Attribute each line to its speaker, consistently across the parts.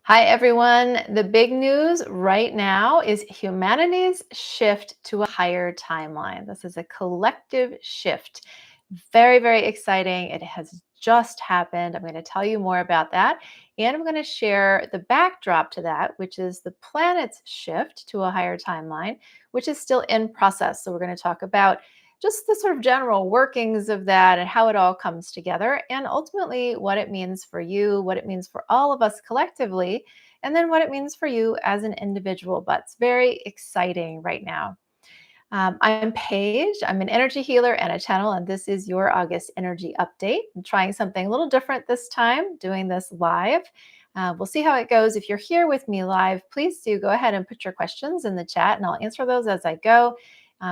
Speaker 1: Hi, everyone. The big news right now is humanity's shift to a higher timeline. This is a collective shift. Very, very exciting. It has just happened. I'm going to tell you more about that. And I'm going to share the backdrop to that, which is the planet's shift to a higher timeline, which is still in process. So, we're going to talk about just the sort of general workings of that and how it all comes together, and ultimately what it means for you, what it means for all of us collectively, and then what it means for you as an individual. But it's very exciting right now. I'm Paige. I'm an energy healer and a channel, and this is your August energy update. I'm trying something a little different this time, doing this live. We'll see how it goes. If you're here with me live, please do go ahead and put your questions in the chat, and I'll answer those as I go.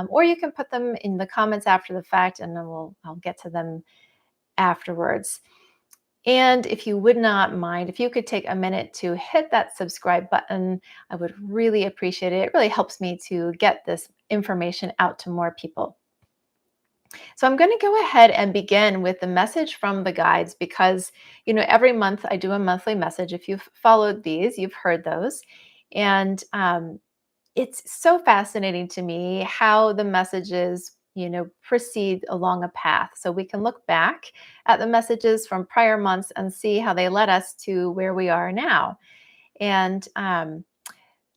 Speaker 1: Or you can put them in the comments after the fact, and then I'll get to them afterwards. And if you would not mind, if you could take a minute to hit that subscribe button, I would really appreciate it. It really helps me to get this information out to more people. So I'm going to go ahead and begin with the message from the guides because, every month I do a monthly message. If you've followed these, you've heard those. And it's so fascinating to me how the messages, proceed along a path. So we can look back at the messages from prior months and see how they led us to where we are now. And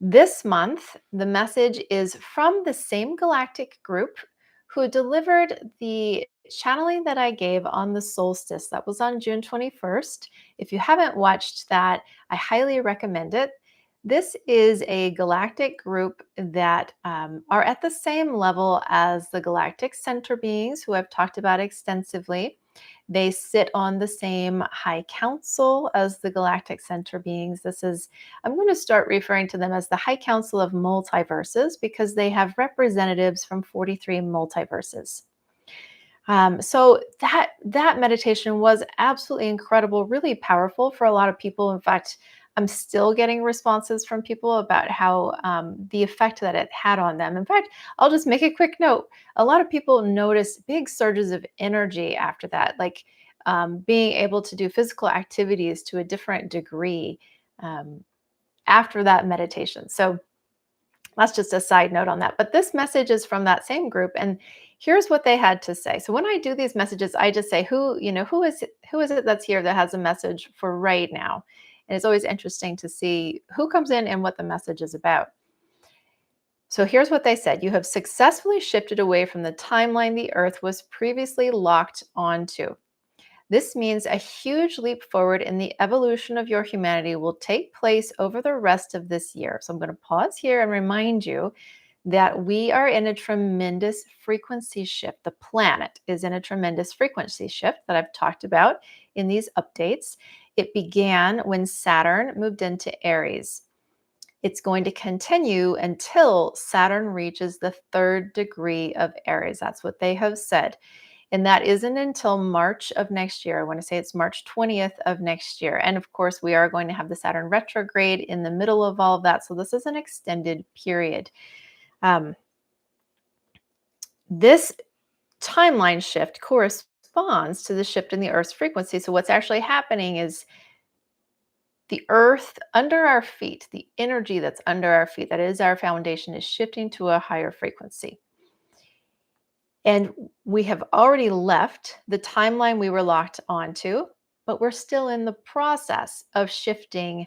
Speaker 1: this month, the message is from the same galactic group who delivered the channeling that I gave on the solstice. That was on June 21st. If you haven't watched that, I highly recommend it. This is a galactic group that are at the same level as the galactic center beings, who I've talked about extensively. They sit on the same high council as the galactic center beings. I'm going to start referring to them as the High Council of Multiverses because they have representatives from 43 multiverses. So that meditation was absolutely incredible, really powerful for a lot of people. In fact, I'm still getting responses from people about how the effect that it had on them. In fact, I'll just make a quick note. A lot of people noticed big surges of energy after that, like being able to do physical activities to a different degree um, after that meditation. So that's just a side note on that. But this message is from that same group, and here's what they had to say. So when I do these messages, I just say who is it that's here that has a message for right now. And it's always interesting to see who comes in and what the message is about. So here's what they said. You have successfully shifted away from the timeline the Earth was previously locked onto. This means a huge leap forward in the evolution of your humanity will take place over the rest of this year. So I'm going to pause here and remind you that we are in a tremendous frequency shift. The planet is in a tremendous frequency shift that I've talked about in these updates. It began when Saturn moved into Aries. It's going to continue until Saturn reaches the third degree of Aries. That's what they have said. And that isn't until March of next year. I want to say it's March 20th of next year. And of course, we are going to have the Saturn retrograde in the middle of all of that. So this is an extended period. This timeline shift corresponds to the shift in the Earth's frequency. So what's actually happening is the Earth under our feet, the energy that's under our feet, that is our foundation, is shifting to a higher frequency. And we have already left the timeline we were locked onto, but we're still in the process of shifting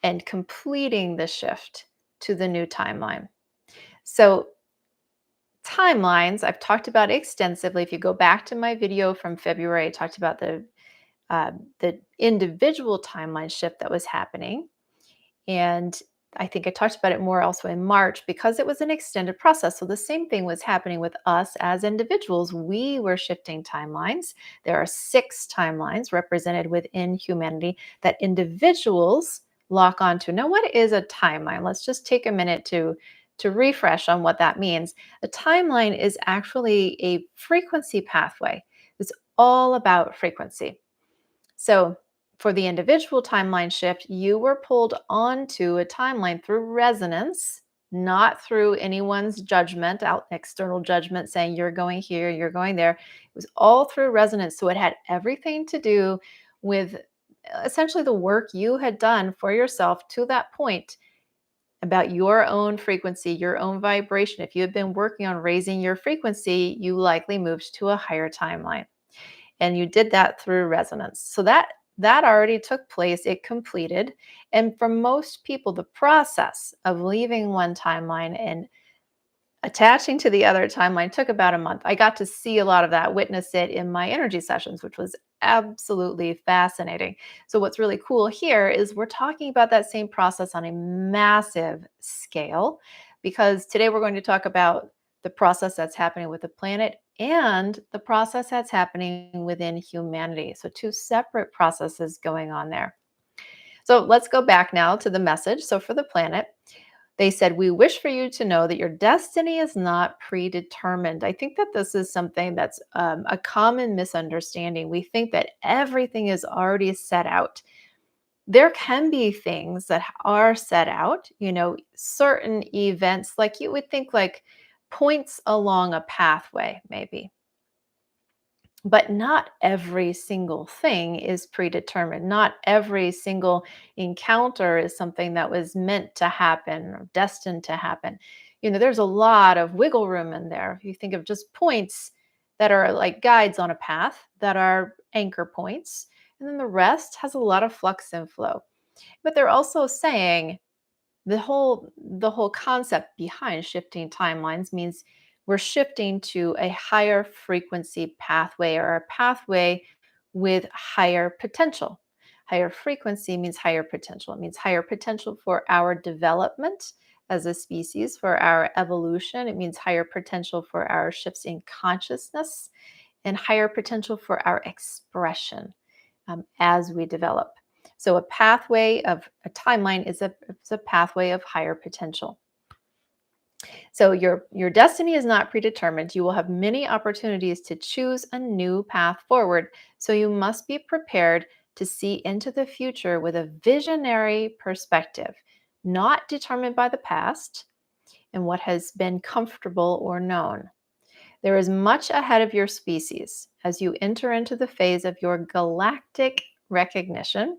Speaker 1: and completing the shift to the new timeline. So, timelines, I've talked about extensively. If you go back to my video from February, I talked about the individual timeline shift that was happening. And I think I talked about it more also in March because it was an extended process. So the same thing was happening with us as individuals. We were shifting timelines. There are 6 timelines represented within humanity that individuals lock onto. Now, what is a timeline? Let's just take a minute to refresh on what that means. A timeline is actually a frequency pathway. It's all about frequency. So for the individual timeline shift, you were pulled onto a timeline through resonance, not through anyone's judgment, external judgment saying you're going here, you're going there. It was all through resonance. So it had everything to do with essentially the work you had done for yourself to that point about your own frequency, your own vibration. If you had been working on raising your frequency, you likely moved to a higher timeline. And you did that through resonance. So that already took place, it completed. And for most people, the process of leaving one timeline and attaching to the other timeline took about a month. I got to see a lot of that, witness it in my energy sessions, which was absolutely fascinating. So, what's really cool here is we're talking about that same process on a massive scale, because today we're going to talk about the process that's happening with the planet and the process that's happening within humanity. So, two separate processes going on there. So, let's go back now to the message. So, for the planet, they said, "We wish for you to know that your destiny is not predetermined." I think that this is something that's a common misunderstanding. We think that everything is already set out. There can be things that are set out, certain events, like you would think, like points along a pathway, maybe. But not every single thing is predetermined. Not every single encounter is something that was meant to happen or destined to happen. There's a lot of wiggle room in there. If you think of just points that are like guides on a path, that are anchor points, and then the rest has a lot of flux and flow. But they're also saying the whole concept behind shifting timelines means we're shifting to a higher frequency pathway, or a pathway with higher potential. Higher frequency means higher potential. It means higher potential for our development as a species, for our evolution. It means higher potential for our shifts in consciousness, and higher potential for our expression as we develop. So a pathway of a timeline is a pathway of higher potential. So your destiny is not predetermined. You will have many opportunities to choose a new path forward. So you must be prepared to see into the future with a visionary perspective, not determined by the past and what has been comfortable or known. There is much ahead of your species as you enter into the phase of your galactic recognition.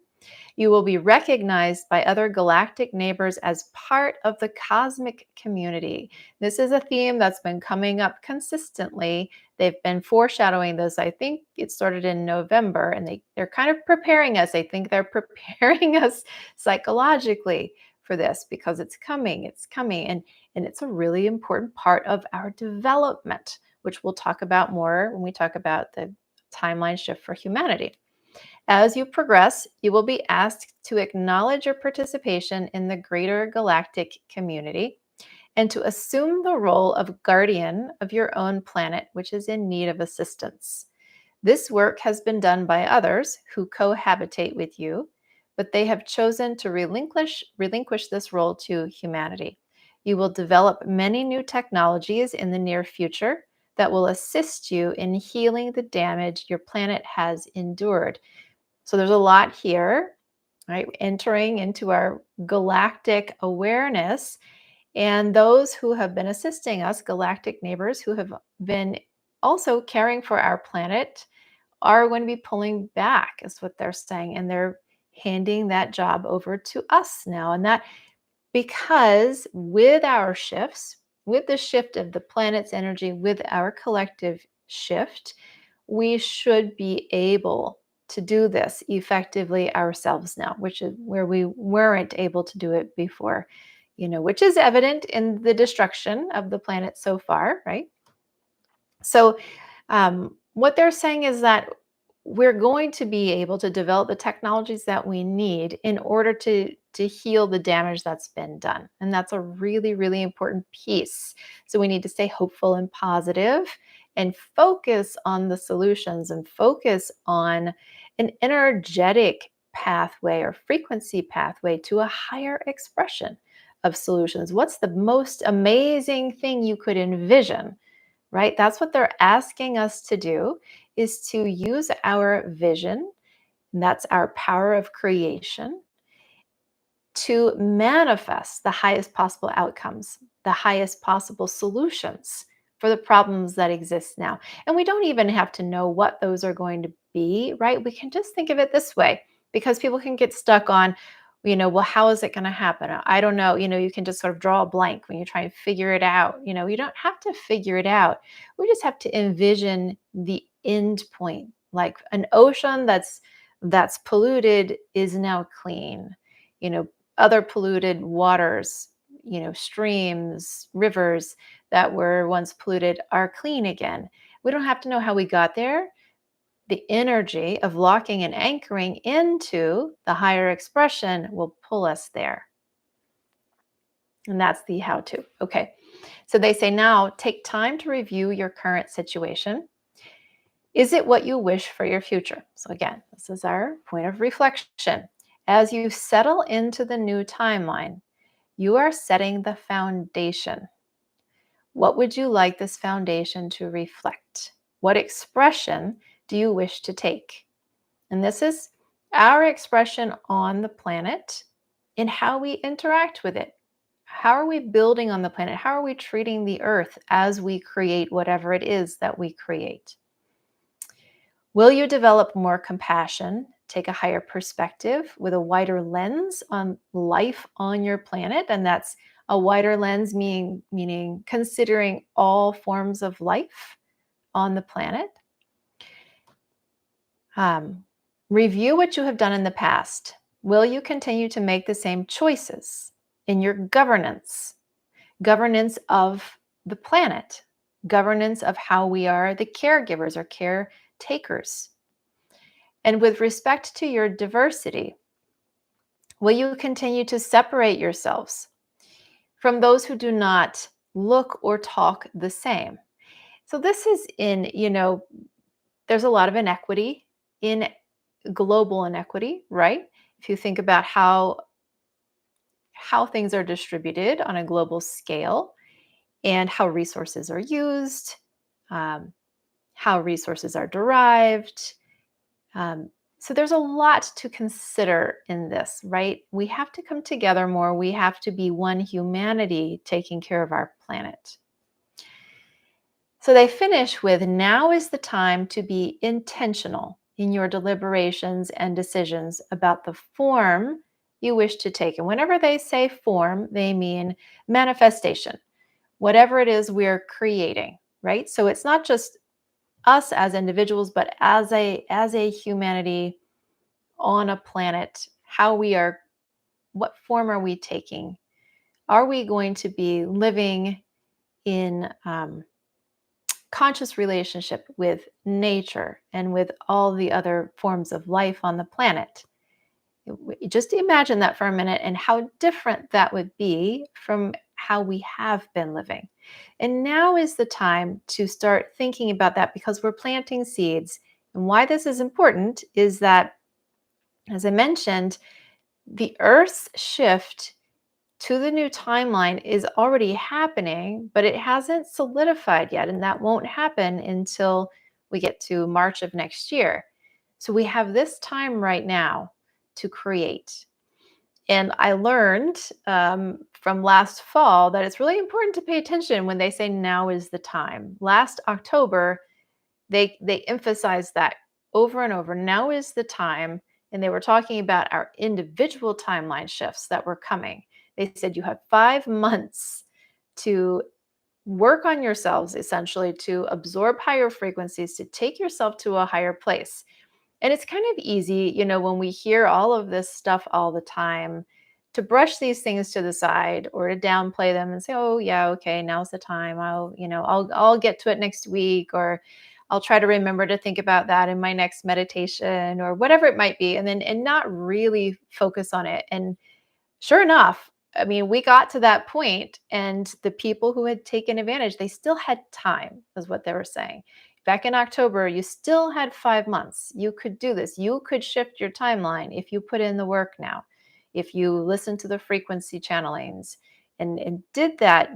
Speaker 1: You will be recognized by other galactic neighbors as part of the cosmic community. This is a theme that's been coming up consistently. They've been foreshadowing this. I think it started in November, and they're kind of preparing us. I think they're preparing us psychologically for this, because it's coming. It's coming. And it's a really important part of our development, which we'll talk about more when we talk about the timeline shift for humanity. As you progress, you will be asked to acknowledge your participation in the greater galactic community and to assume the role of guardian of your own planet, which is in need of assistance. This work has been done by others who cohabitate with you, but they have chosen to relinquish this role to humanity. You will develop many new technologies in the near future that will assist you in healing the damage your planet has endured. So there's a lot here, right? Entering into our galactic awareness. And those who have been assisting us, galactic neighbors who have been also caring for our planet, are going to be pulling back, is what they're saying. And they're handing that job over to us now. And that because with our shifts, with the shift of the planet's energy, with our collective shift, we should be able to do this effectively ourselves now, which is where we weren't able to do it before, which is evident in the destruction of the planet so far, right? So, what they're saying is that we're going to be able to develop the technologies that we need in order to heal the damage that's been done. And that's a really, really important piece. So we need to stay hopeful and positive and focus on the solutions and focus on an energetic pathway or frequency pathway to a higher expression of solutions. What's the most amazing thing you could envision? Right? That's what they're asking us to do, is to use our vision, and that's our power of creation, to manifest the highest possible outcomes, the highest possible solutions for the problems that exist now. And we don't even have to know what those are going to be, right? We can just think of it this way. because people can get stuck on, well, how is it going to happen? I don't know. You can just sort of draw a blank when you try and figure it out. You don't have to figure it out. We just have to envision the end point, like an ocean that's polluted is now clean. You know, other polluted waters, streams, rivers that were once polluted are clean again. We don't have to know how we got there. The energy of locking and anchoring into the higher expression will pull us there. And that's the how to. Okay. So they say now take time to review your current situation. Is it what you wish for your future? So, again, this is our point of reflection. As you settle into the new timeline, you are setting the foundation. What would you like this foundation to reflect? What expression do you wish to take? And this is our expression on the planet in how we interact with it. How are we building on the planet? How are we treating the earth as we create whatever it is that we create? Will you develop more compassion, take a higher perspective with a wider lens on life on your planet? And that's a wider lens, meaning considering all forms of life on the planet. Review what you have done in the past. Will you continue to make the same choices in your governance of the planet, governance of how we are the caregivers or caretakers? And with respect to your diversity, will you continue to separate yourselves from those who do not look or talk the same? So this is there's a lot of inequity in global inequity, right? If you think about how things are distributed on a global scale and how resources are used, how resources are derived. So there's a lot to consider in this, right? We have to come together more. We have to be one humanity taking care of our planet. So they finish with, now is the time to be intentional in your deliberations and decisions about the form you wish to take. And whenever they say form, they mean manifestation, whatever it is we're creating, right? So it's not just us as individuals, but as a humanity on a planet, what form are we taking? Are we going to be living in conscious relationship with nature and with all the other forms of life on the planet? Just imagine that for a minute and how different that would be from how we have been living. And now is the time to start thinking about that, because we're planting seeds. And why this is important is that, as I mentioned, the Earth's shift to the new timeline is already happening, but it hasn't solidified yet. And that won't happen until we get to March of next year. So we have this time right now to create. And I learned from last fall that it's really important to pay attention when they say now is the time. Last October, they emphasized that over and over. Now is the time. And they were talking about our individual timeline shifts that were coming. They said you have 5 months to work on yourselves, essentially, to absorb higher frequencies, to take yourself to a higher place. And it's kind of easy, when we hear all of this stuff all the time, to brush these things to the side or to downplay them and say, "Oh, yeah, okay, now's the time. I'll get to it next week, or I'll try to remember to think about that in my next meditation," or whatever it might be, and not really focus on it. And sure enough, I mean, we got to that point, and the people who had taken advantage, they still had time, is what they were saying. Back in October, you still had 5 months. You could do this. You could shift your timeline if you put in the work now, if you listen to the frequency channelings and did that,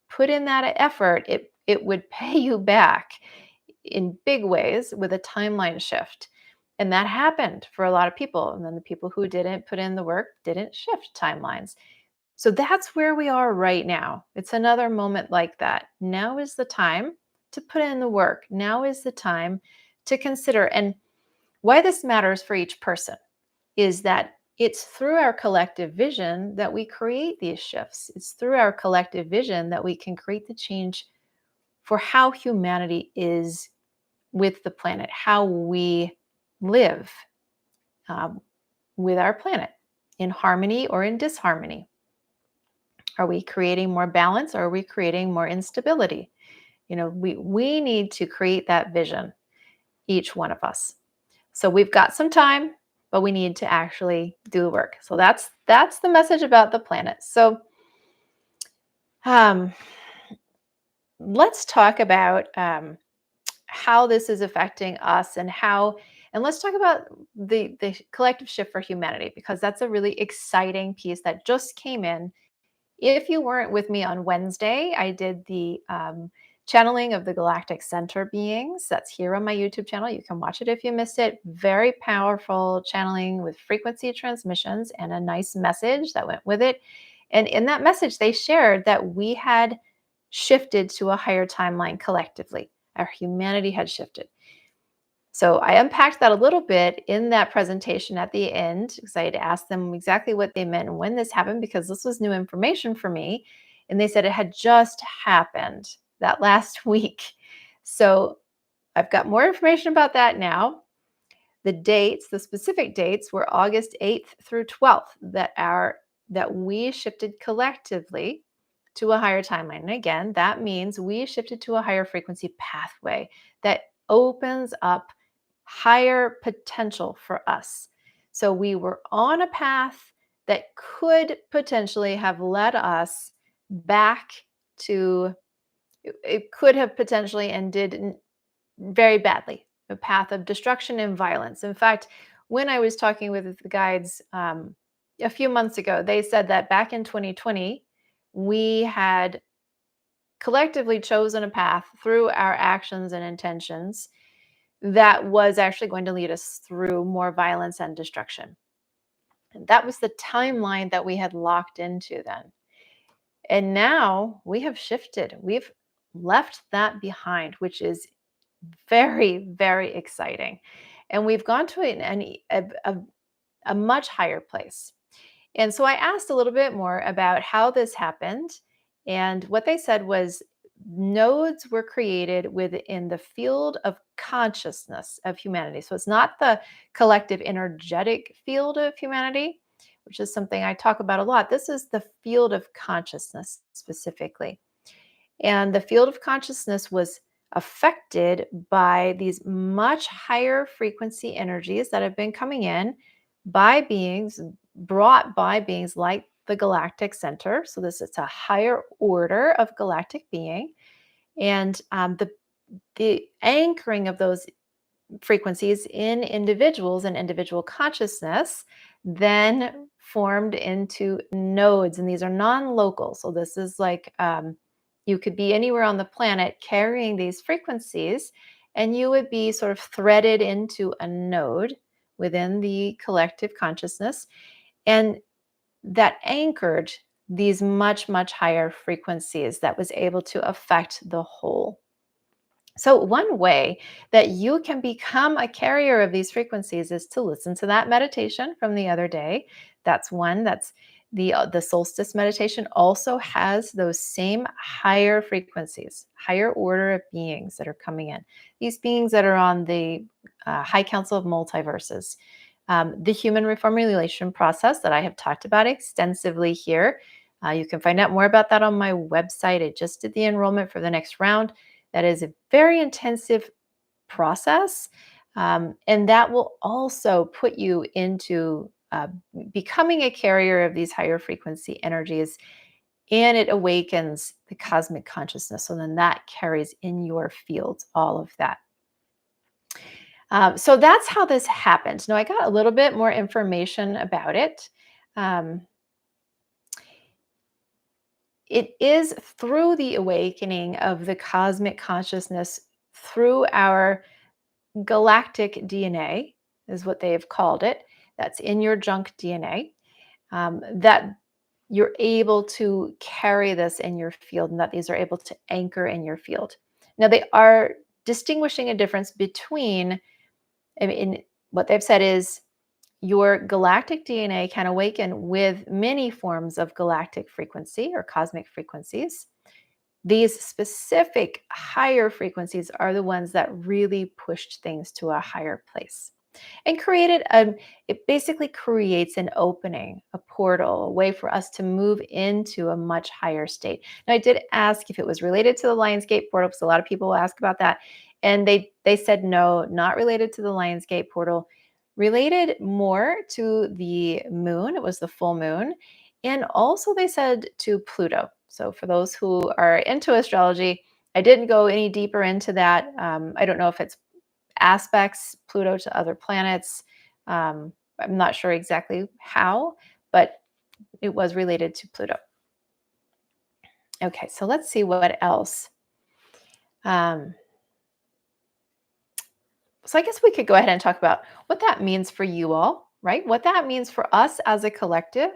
Speaker 1: put in that effort, it would pay you back in big ways with a timeline shift. And that happened for a lot of people. And then the people who didn't put in the work didn't shift timelines. So that's where we are right now. It's another moment like that. Now is the time to put in the work. Now is the time to consider. And why this matters for each person. is that it's through our collective vision that we create these shifts. It's through our collective vision that we can create the change for how humanity is with the planet, how we live um, with our planet in harmony or in disharmony. Are we creating more balance or are we creating more instability? We need to create that vision, each one of us. So we've got some time, but we need to actually do the work. So that's the message about the planet. So um, let's talk about how this is affecting us and let's talk about the collective shift for humanity, because that's a really exciting piece that just came in. If you weren't with me on Wednesday, I did the channeling of the galactic center beings. That's here on my YouTube channel. You can watch it if you missed it. Very powerful channeling with frequency transmissions and a nice message that went with it. And in that message, they shared that we had shifted to a higher timeline collectively. Our humanity had shifted. So I unpacked that a little bit in that presentation at the end, because I had asked them exactly what they meant and when this happened, because this was new information for me. And they said it had just happened that last week. So I've got more information about that now. The specific dates were August 8th through 12th that we shifted collectively to a higher timeline. And again, that means we shifted to a higher frequency pathway that opens up higher potential for us. So we were on a path that could potentially have led us back to, it could have potentially ended very badly, a path of destruction and violence. In fact, when I was talking with the guides a few months ago, they said that back in 2020, we had collectively chosen a path through our actions and intentions that was actually going to lead us through more violence and destruction. And that was the timeline that we had locked into then. And now we have shifted. We've left that behind, which is very, very exciting. And we've gone to a much higher place. And so I asked a little bit more about how this happened. And what they said was nodes were created within the field of consciousness of humanity. So it's not the collective energetic field of humanity, which is something I talk about a lot. This is the field of consciousness specifically. And the field of consciousness was affected by these much higher frequency energies that have been coming in by beings, brought by beings like the galactic center. So this is a higher order of galactic being. And the anchoring of those frequencies in individuals and individual consciousness then formed into nodes. And these are non-local. So this is like you could be anywhere on the planet carrying these frequencies, and you would be sort of threaded into a node within the collective consciousness. And that anchored these much, much higher frequencies that was able to affect the whole. So, one way that you can become a carrier of these frequencies is to listen to that meditation from the other day. That's one. That's the solstice meditation also has those same higher frequencies, higher order of beings that are coming in. These beings that are on the High Council of Multiverses, the human reformulation process that I have talked about extensively here. You can find out more about that on my website. I just did the enrollment for the next round. That is a very intensive process. And that will also put you into becoming a carrier of these higher frequency energies. And it awakens the cosmic consciousness. So then that carries in your field, all of that. So that's how this happened. Now, I got a little bit more information about it. It is through the awakening of the cosmic consciousness through our galactic DNA, is what they have called it. That's in your junk DNA, that you're able to carry this in your field and that these are able to anchor in your field. Now, they are distinguishing a difference between, I mean, what they've said is Your galactic DNA can awaken with many forms of galactic frequency or cosmic frequencies. These specific higher frequencies are the ones that really pushed things to a higher place and it basically creates an opening, a portal, a way for us to move into a much higher state. Now, I did ask if it was related to the Lionsgate portal because a lot of people ask about that, and they said no, not related to the Lionsgate portal, related more to the moon. It was the full moon, and also they said to Pluto. So for those who are into astrology, I didn't go any deeper into that. I don't know if it's aspects Pluto to other planets. I'm not sure exactly how, but it was related to Pluto. Okay, so let's see what else. Um, so I guess we could go ahead and talk about what that means for you all, right? What that means for us as a collective,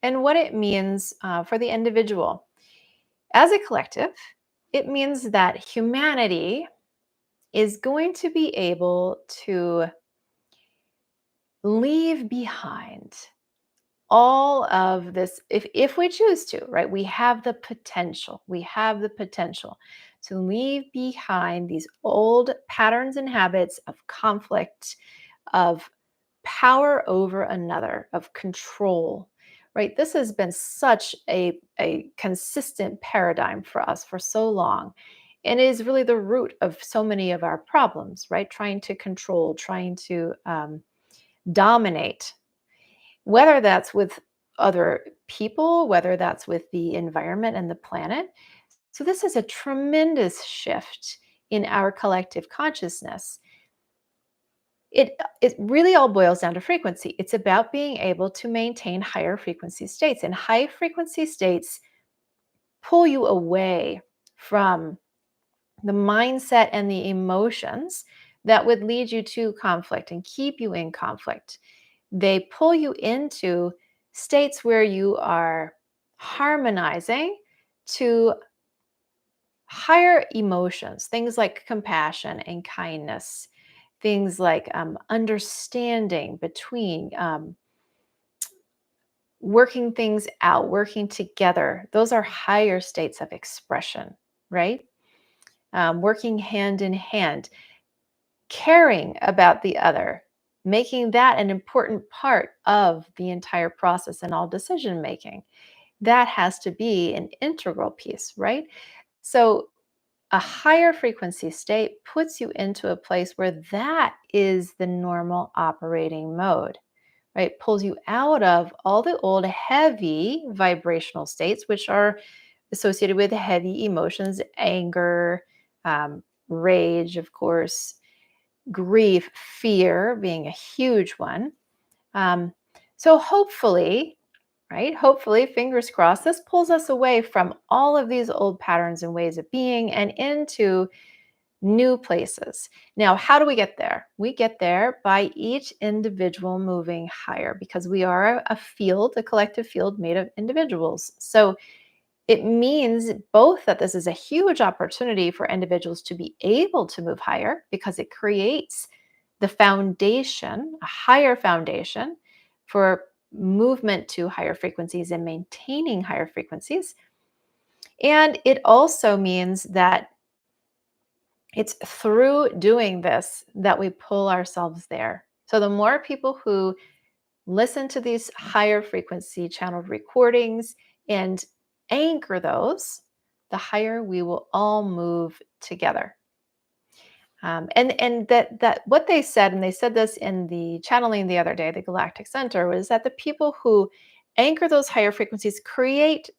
Speaker 1: and what it means for the individual. As a collective, it means that humanity is going to be able to leave behind all of this if we choose to, right? We have the potential to leave behind these old patterns and habits of conflict, of power over another, of control, right? This has been such a consistent paradigm for us for so long, and is really the root of so many of our problems, right? Trying to control, trying to dominate, whether that's with other people, whether that's with the environment and the planet. So, this is a tremendous shift in our collective consciousness. It really all boils down to frequency. It's about being able to maintain higher frequency states, and high frequency states pull you away from the mindset and the emotions that would lead you to conflict and keep you in conflict. They pull you into states where you are harmonizing to higher emotions, things like compassion and kindness, things like understanding between, working things out, working together. Those are higher states of expression, right? Working hand in hand, caring about the other, making that an important part of the entire process and all decision making. That has to be an integral piece, right? So, a higher frequency state puts you into a place where that is the normal operating mode, right? Pulls you out of all the old heavy vibrational states, which are associated with heavy emotions, anger, rage, of course, grief, fear being a huge one. Um, so hopefully, right? Hopefully, fingers crossed, this pulls us away from all of these old patterns and ways of being and into new places. Now, how do we get there? We get there by each individual moving higher because we are a field, a collective field made of individuals. So it means both that this is a huge opportunity for individuals to be able to move higher because it creates the foundation, a higher foundation for movement to higher frequencies and maintaining higher frequencies. And it also means that it's through doing this that we pull ourselves there. So the more people who listen to these higher frequency channeled recordings and anchor those, the higher we will all move together. And that what they said, and they said this in the channeling the other day, the Galactic Center, was that the people who anchor those higher frequencies create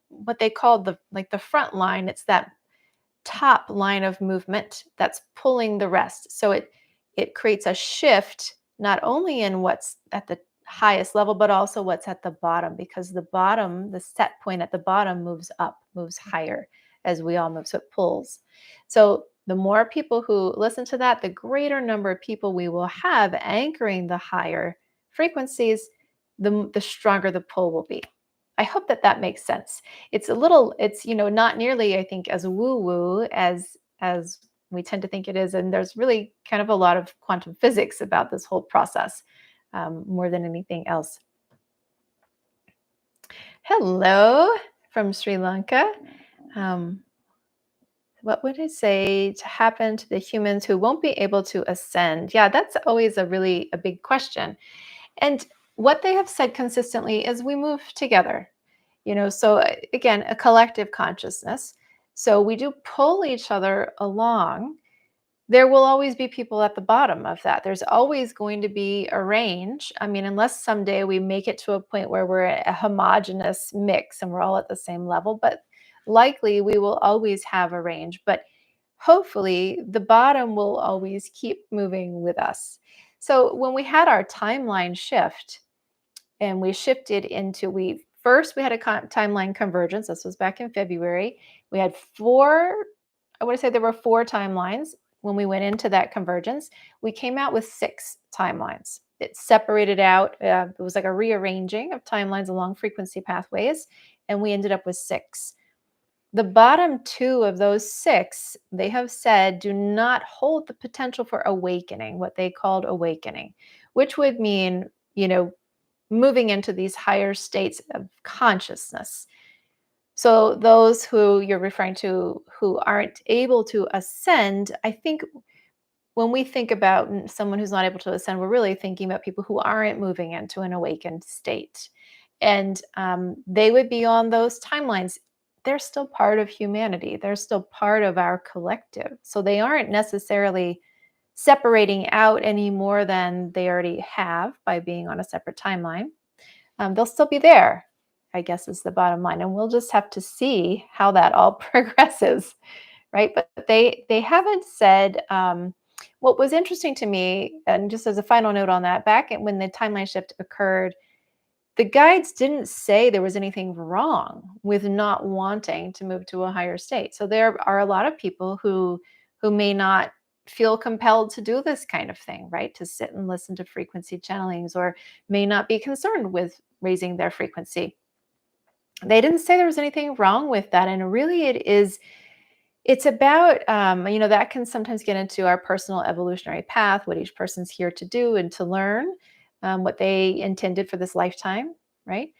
Speaker 1: what they call the front line. It's that top line of movement that's pulling the rest. So it creates a shift not only in what's at the highest level, but also what's at the bottom, because the bottom, the set point at the bottom moves up, moves higher as we all move. So it pulls. So the more people who listen to that, the greater number of people we will have anchoring the higher frequencies, the stronger the pull will be. I hope that that makes sense. It's not nearly, I think, as woo-woo as we tend to think it is. And there's really kind of a lot of quantum physics about this whole process. more than anything else. Hello from Sri Lanka. Um, what would it say to happen to the humans who won't be able to ascend? Yeah, that's always a big question. And what they have said consistently is we move together. So again, a collective consciousness. So we do pull each other along. There will always be people at the bottom of that. There's always going to be a range. I mean, unless someday we make it to a point where we're a homogenous mix and we're all at the same level, but likely we will always have a range. But hopefully, the bottom will always keep moving with us. So when we had our timeline shift, and we shifted into we had a timeline convergence. This was back in February. We had four, I want to say there were four timelines when we went into that convergence. We came out with six timelines. It separated out. It was like a rearranging of timelines along frequency pathways, and we ended up with six. The bottom two of those six, they have said, do not hold the potential for awakening, what they called awakening, which would mean, moving into these higher states of consciousness. So those who you're referring to who aren't able to ascend, I think when we think about someone who's not able to ascend, we're really thinking about people who aren't moving into an awakened state. And they would be on those timelines. They're still part of humanity. They're still part of our collective. So they aren't necessarily separating out any more than they already have by being on a separate timeline. They'll still be there, I guess is the bottom line. And we'll just have to see how that all progresses, right? But they haven't said what was interesting to me, and just as a final note on that, when the timeline shift occurred, the guides didn't say there was anything wrong with not wanting to move to a higher state. So there are a lot of people who may not feel compelled to do this kind of thing, right? To sit and listen to frequency channelings, or may not be concerned with raising their frequency. They didn't say there was anything wrong with that. And really it's about, that can sometimes get into our personal evolutionary path, what each person's here to do and to learn, what they intended for this lifetime, right?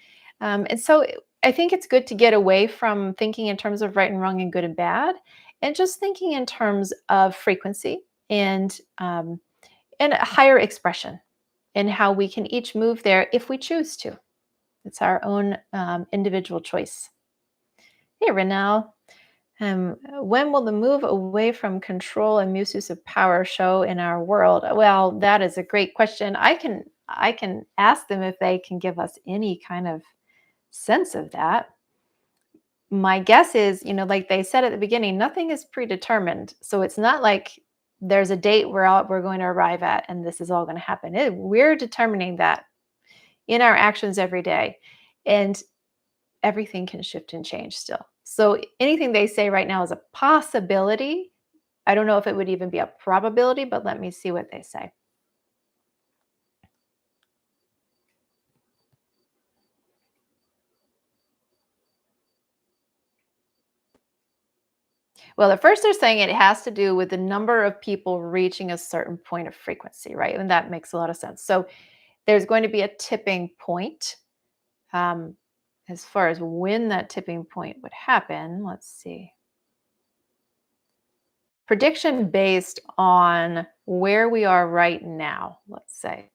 Speaker 1: And so I think it's good to get away from thinking in terms of right and wrong and good and bad, and just thinking in terms of frequency and a higher expression, and how we can each move there if we choose to. It's our own individual choice. Hey, Renelle. When will the move away from control and misuse of power show in our world? Well, that is a great question. I can ask them if they can give us any kind of sense of that. My guess is, like they said at the beginning, nothing is predetermined. So it's not like there's a date we're going to arrive at and this is all going to happen. We're determining that in our actions every day. And everything can shift and change still. So anything they say right now is a possibility. I don't know if it would even be a probability, but let me see what they say. Well, at first they're saying it has to do with the number of people reaching a certain point of frequency, right? And that makes a lot of sense. So there's going to be a tipping point. Um, as far as when that tipping point would happen, let's see. Prediction based on where we are right now, let's say.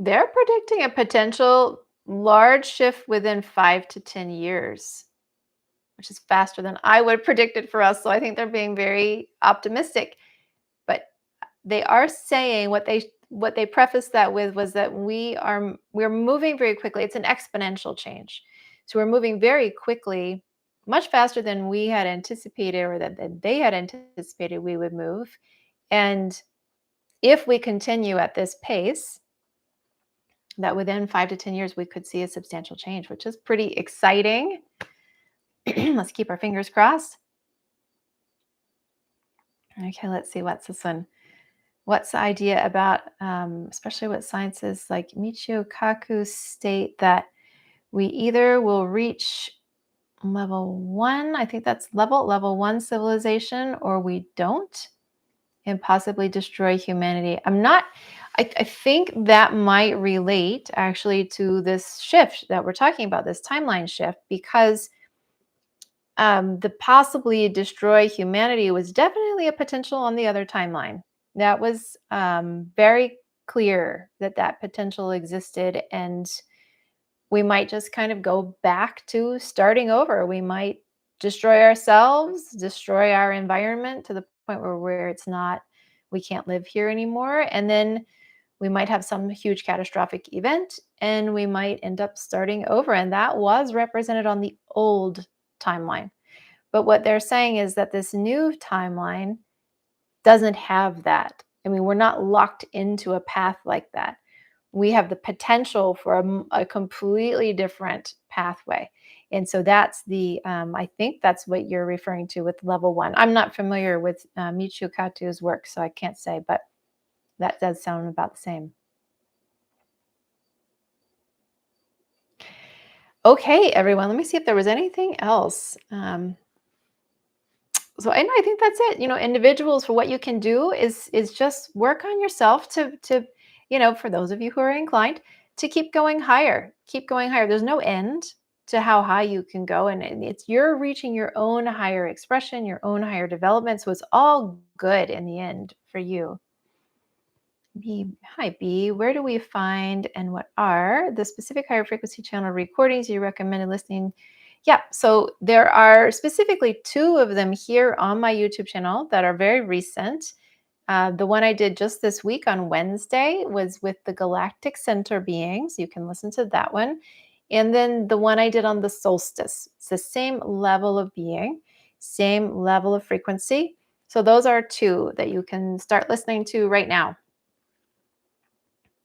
Speaker 1: They're predicting a potential large shift within 5 to 10 years, which is faster than I would have predicted for us. So I think they're being very optimistic. But they are saying what they prefaced that with was that we're moving very quickly. It's an exponential change. So we're moving very quickly, much faster than we had anticipated, or that they had anticipated we would move. And if we continue at this pace, that within 5 to 10 years, we could see a substantial change, which is pretty exciting. Let's keep our fingers crossed. Okay, let's see. What's this one? What's the idea about, especially what sciences like Michio Kaku state that we either will reach level one, I think that's level one civilization, or we don't, and possibly destroy humanity. I think that might relate actually to this shift that we're talking about, this timeline shift, because the possibly destroy humanity was definitely a potential on the other timeline. That was very clear that that potential existed, and we might just kind of go back to starting over. We might destroy ourselves, destroy our environment to the point where it's not, we can't live here anymore. And then we might have some huge catastrophic event and we might end up starting over. And that was represented on the old timeline. But what they're saying is that this new timeline doesn't have that. I mean, we're not locked into a path like that. We have the potential for a completely different pathway. And so that's I think that's what you're referring to with level one. I'm not familiar with Michio Kaku's work, so I can't say, but that does sound about the same. Okay, everyone, let me see if there was anything else. And I think that's it. Individuals, for what you can do is just work on yourself to for those of you who are inclined to keep going higher. Keep going higher. There's no end to how high you can go, and it's you're reaching your own higher expression, your own higher development. So it's all good in the end for you. B, hi B, where do we find and what are the specific higher frequency channel recordings you recommended listening? Yeah, so there are specifically two of them here on my YouTube channel that are very recent. The one I did just this week on Wednesday was with the Galactic Center beings. You can listen to that one. And then the one I did on the solstice. It's the same level of being, same level of frequency. So those are two that you can start listening to right now.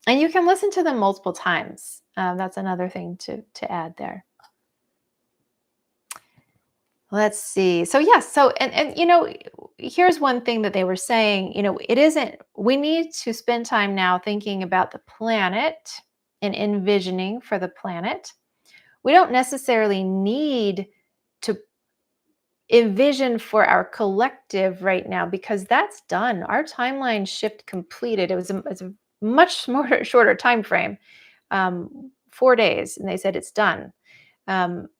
Speaker 1: And you can listen to them multiple times. That's another thing to add there. Let's see. So yes, and here's one thing that they were saying, it isn't, we need to spend time now thinking about the planet and envisioning for the planet. We don't necessarily need to envision for our collective right now because that's done. Our timeline shift completed. It's a much shorter time frame, 4 days, and they said it's done.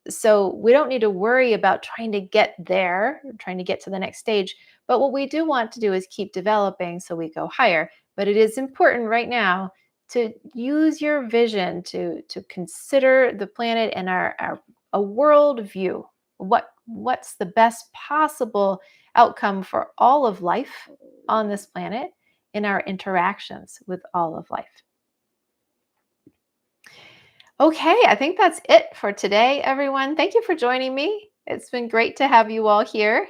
Speaker 1: So we don't need to worry about trying to get there, trying to get to the next stage. But what we do want to do is keep developing so we go higher. But it is important right now to use your vision to consider the planet and a world view. What's the best possible outcome for all of life on this planet in our interactions with all of life. Okay, I think that's it for today, everyone. Thank you for joining me. It's been great to have you all here.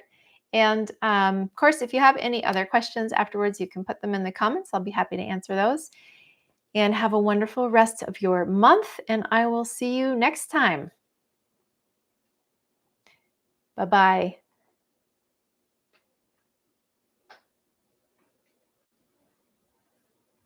Speaker 1: And of course, if you have any other questions afterwards, you can put them in the comments. I'll be happy to answer those. And have a wonderful rest of your month. And I will see you next time. Bye-bye.